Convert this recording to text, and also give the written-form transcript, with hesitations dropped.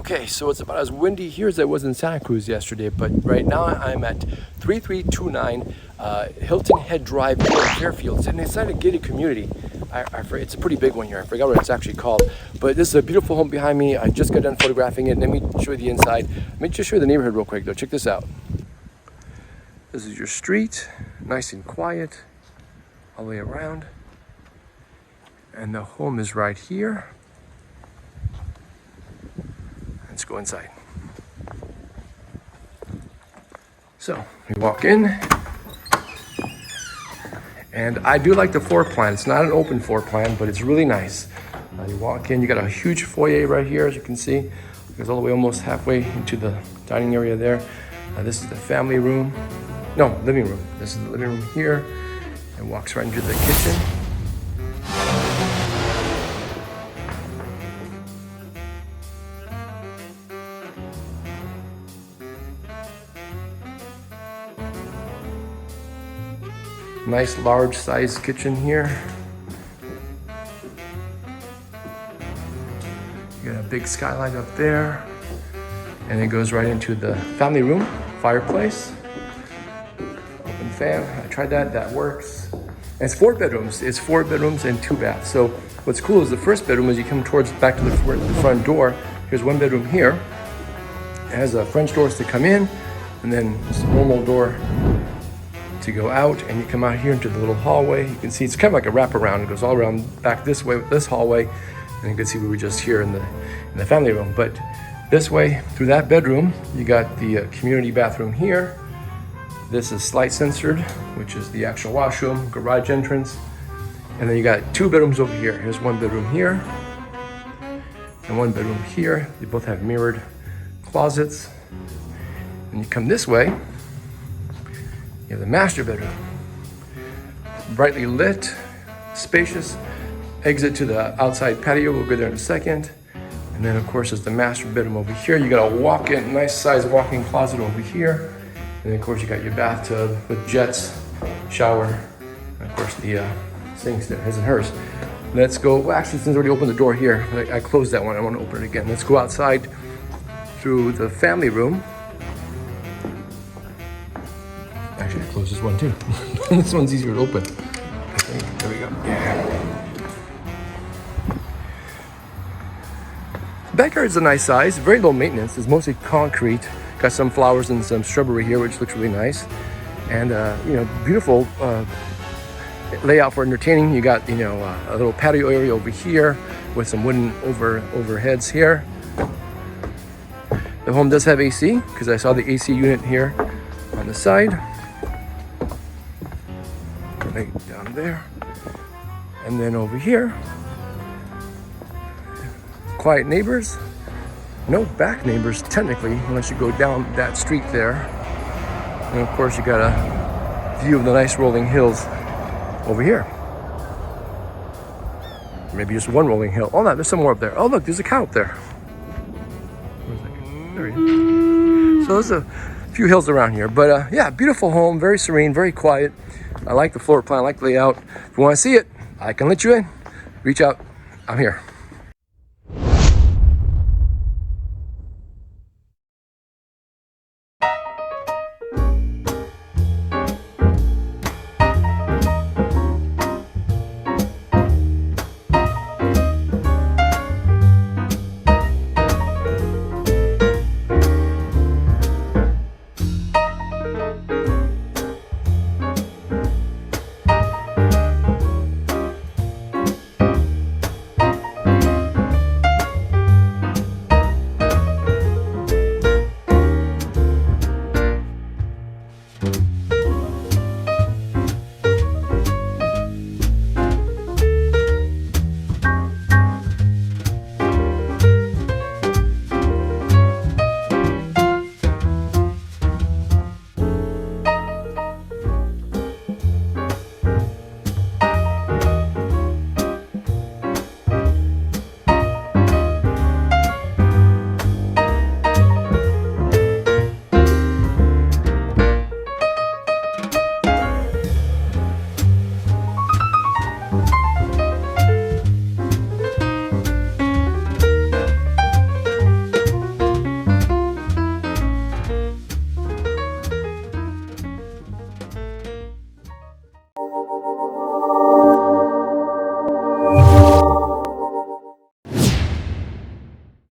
Okay, so it's about as windy here as it was in Santa Cruz yesterday, but right now I'm at 3329 Hilton Head Drive here in Fairfield. It's an exciting gated community. It's a pretty big one here. I forgot what it's actually called, but this is a beautiful home behind me. I just got done photographing it. Let me show you the inside. Let me just show you the neighborhood real quick though. Check this out. This is your street, nice and quiet all the way around. And the home is right here. Let's go inside. So we walk in, and I do like the floor plan. It's not an open floor plan, but it's really nice. You walk in, you got a huge foyer right here, as you can see. It goes all the way almost halfway into the dining area there. This is the family room. No, living room. This is the living room here. It walks right into the kitchen. Nice large size kitchen here. You got a big skylight up there, and it goes right into the family room, fireplace, open fan. I tried that, that works. And it's 4 bedrooms. It's 4 bedrooms and 2 baths. So what's cool is the first bedroom, as you come towards back to the front door, here's 1 bedroom here. It has French doors to come in, and then it's a normal door to go out, and you come out here into the little hallway. You can see it's kind of like a wraparound. It goes all around back this way with this hallway, and you can see we were just here in the family room. But this way through that bedroom, you got the community bathroom here. This is light censored, which is the actual washroom, garage entrance, and then you got 2 bedrooms over here. Here's 1 bedroom here and 1 bedroom here. They both have mirrored closets. And you come this way, you have the master bedroom, brightly lit, spacious, exit to the outside patio. We'll go there in a second. And then of course there's the master bedroom over here. You got a walk-in, nice size walk-in closet over here. And then of course you got your bathtub with jets, shower, and of course the sinks there, his and hers. Let's go, well, actually since I already opened the door here, I closed that one, I want to open it again. Let's go outside through the family room. Actually, I closed this one too. This one's easier to open, I think. There we go. Yeah. Backyard's a nice size, very low maintenance. It's mostly concrete. Got some flowers and some shrubbery here, which looks really nice. And you know, beautiful layout for entertaining. You got, you know, a little patio area over here with some wooden overheads here. The home does have AC because I saw the AC unit here on the side. Down there, and then over here, quiet neighbors, no back neighbors technically unless you go down that street there. And of course you got a view of the nice rolling hills over here. Maybe just one rolling hill. Oh no, there's some more up there. Oh look, there's a cow up there. There he is. So there's a few hills around here, but yeah, beautiful home, very serene, very quiet. I like the floor plan, I like the layout. If you want to see it, I can let you in. Reach out. I'm here.